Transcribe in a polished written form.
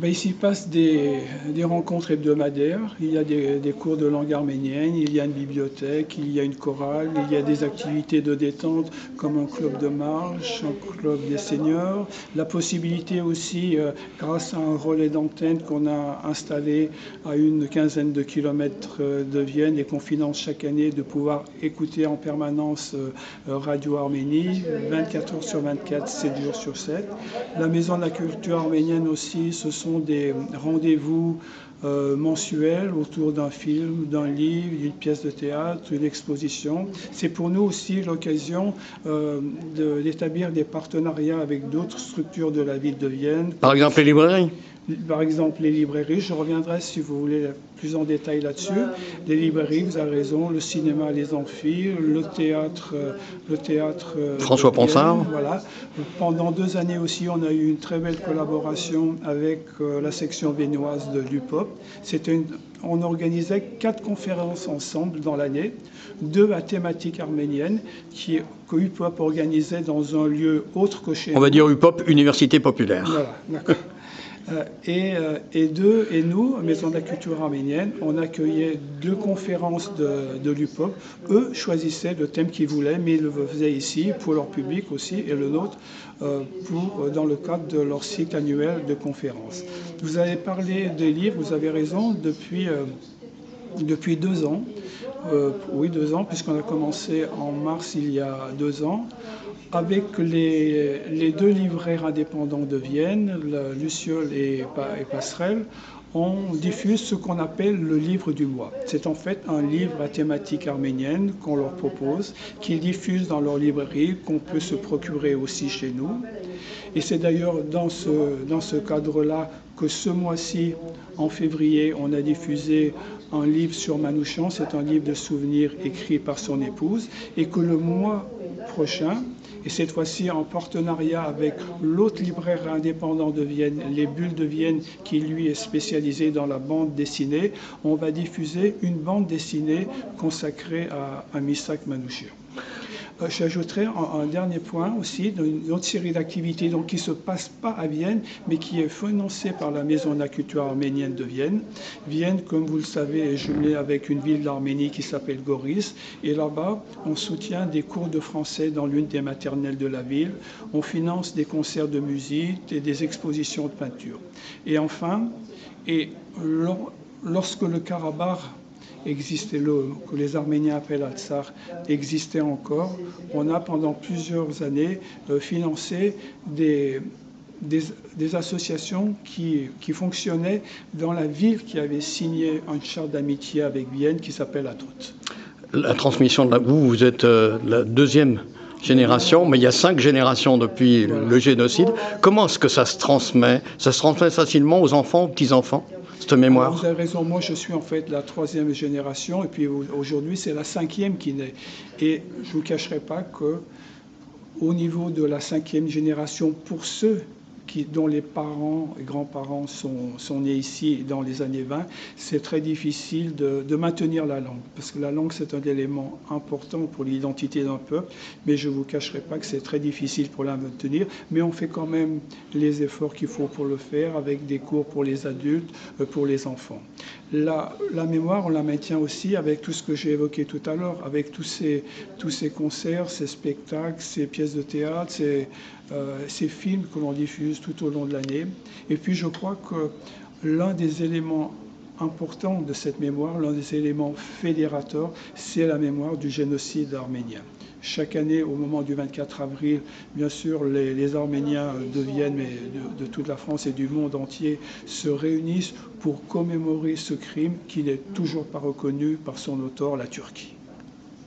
Ben, il s'y passe des rencontres hebdomadaires, il y a des cours de langue arménienne, il y a une bibliothèque, il y a une chorale, il y a des activités de détente comme un club de marche, un club des seniors, la possibilité aussi, grâce à un relais d'antenne qu'on a installé à une quinzaine de kilomètres de Vienne et qu'on finance chaque année, de pouvoir écouter en permanence Radio Arménie, 24 heures sur 24, 7 jours sur 7. La Maison de la Culture arménienne aussi, ce sont des rendez-vous mensuels autour d'un film, d'un livre, d'une pièce de théâtre, d'une exposition. C'est pour nous aussi l'occasion d'établir des partenariats avec d'autres structures de la ville de Vienne. Par exemple les librairies? Par exemple, les librairies, je reviendrai si vous voulez plus en détail là-dessus. Les librairies, vous avez raison, le cinéma, les amphis, le théâtre François Ponsard. Voilà. Pendant 2 années aussi, on a eu une très belle collaboration avec la section viennoise de l'UPOP. On organisait 4 conférences ensemble dans l'année, 2 à thématique arménienne, que UPOP organisait dans un lieu autre que chez nous. On va dire UPOP, Université Populaire. Voilà, d'accord. Et nous, Maison de la Culture arménienne, on accueillait 2 conférences de l'UPOP. Eux choisissaient le thème qu'ils voulaient, mais ils le faisaient ici pour leur public aussi, et le nôtre dans le cadre de leur cycle annuel de conférences. Vous avez parlé des livres, vous avez raison, depuis 2 ans. Oui, 2 ans, puisqu'on a commencé en mars il y a 2 ans. Avec les 2 libraires indépendants de Vienne, Luciole et Passerelle, on diffuse ce qu'on appelle le livre du mois. C'est en fait un livre à thématique arménienne qu'on leur propose, qu'ils diffusent dans leur librairie, qu'on peut se procurer aussi chez nous. Et c'est d'ailleurs dans ce cadre-là que ce mois-ci, en février, on a diffusé un livre sur Manouchian. C'est un livre de souvenirs écrit par son épouse. Et que le mois prochain, et cette fois-ci en partenariat avec l'autre libraire indépendant de Vienne, Les Bulles de Vienne, qui lui est spécialisé dans la bande dessinée, on va diffuser une bande dessinée consacrée à Misak Manouchian. J'ajouterai un dernier point aussi, d'une autre série d'activités qui ne se passe pas à Vienne, mais qui est financée par la Maison de la Culture arménienne de Vienne. Vienne, comme vous le savez, est jumelée avec une ville d'Arménie qui s'appelle Goris. Et là-bas, on soutient des cours de français dans l'une des maternelles de la ville. On finance des concerts de musique et des expositions de peinture. Et enfin, lorsque le Karabakh existait, que les Arméniens appellent Artsakh, existait encore, on a pendant plusieurs années financé des associations qui fonctionnaient dans la ville qui avait signé une charte d'amitié avec Vienne qui s'appelle Atrout. La transmission de vous êtes la 2e génération, mais il y a 5 générations depuis le génocide. Comment est-ce que ça se transmet? Ça se transmet facilement aux enfants, aux petits-enfants, cette mémoire? Vous avez raison, moi je suis en fait la 3e génération, et puis aujourd'hui c'est la 5e qui naît. Et je ne vous cacherai pas qu'au niveau de la 5e génération, pour ceux dont les parents et grands-parents sont nés ici dans les années 20, c'est très difficile de maintenir la langue. Parce que la langue, c'est un élément important pour l'identité d'un peuple, mais je ne vous cacherai pas que c'est très difficile pour la maintenir. Mais on fait quand même les efforts qu'il faut pour le faire, avec des cours pour les adultes, pour les enfants. La mémoire, on la maintient aussi avec tout ce que j'ai évoqué tout à l'heure, avec tous ces concerts, ces spectacles, ces pièces de théâtre, ces films que l'on diffuse tout au long de l'année. Et puis je crois que l'un des éléments importants de cette mémoire, l'un des éléments fédérateurs, c'est la mémoire du génocide arménien. Chaque année, au moment du 24 avril, bien sûr, les Arméniens de Vienne, mais de toute la France et du monde entier, se réunissent pour commémorer ce crime qui n'est toujours pas reconnu par son auteur, la Turquie.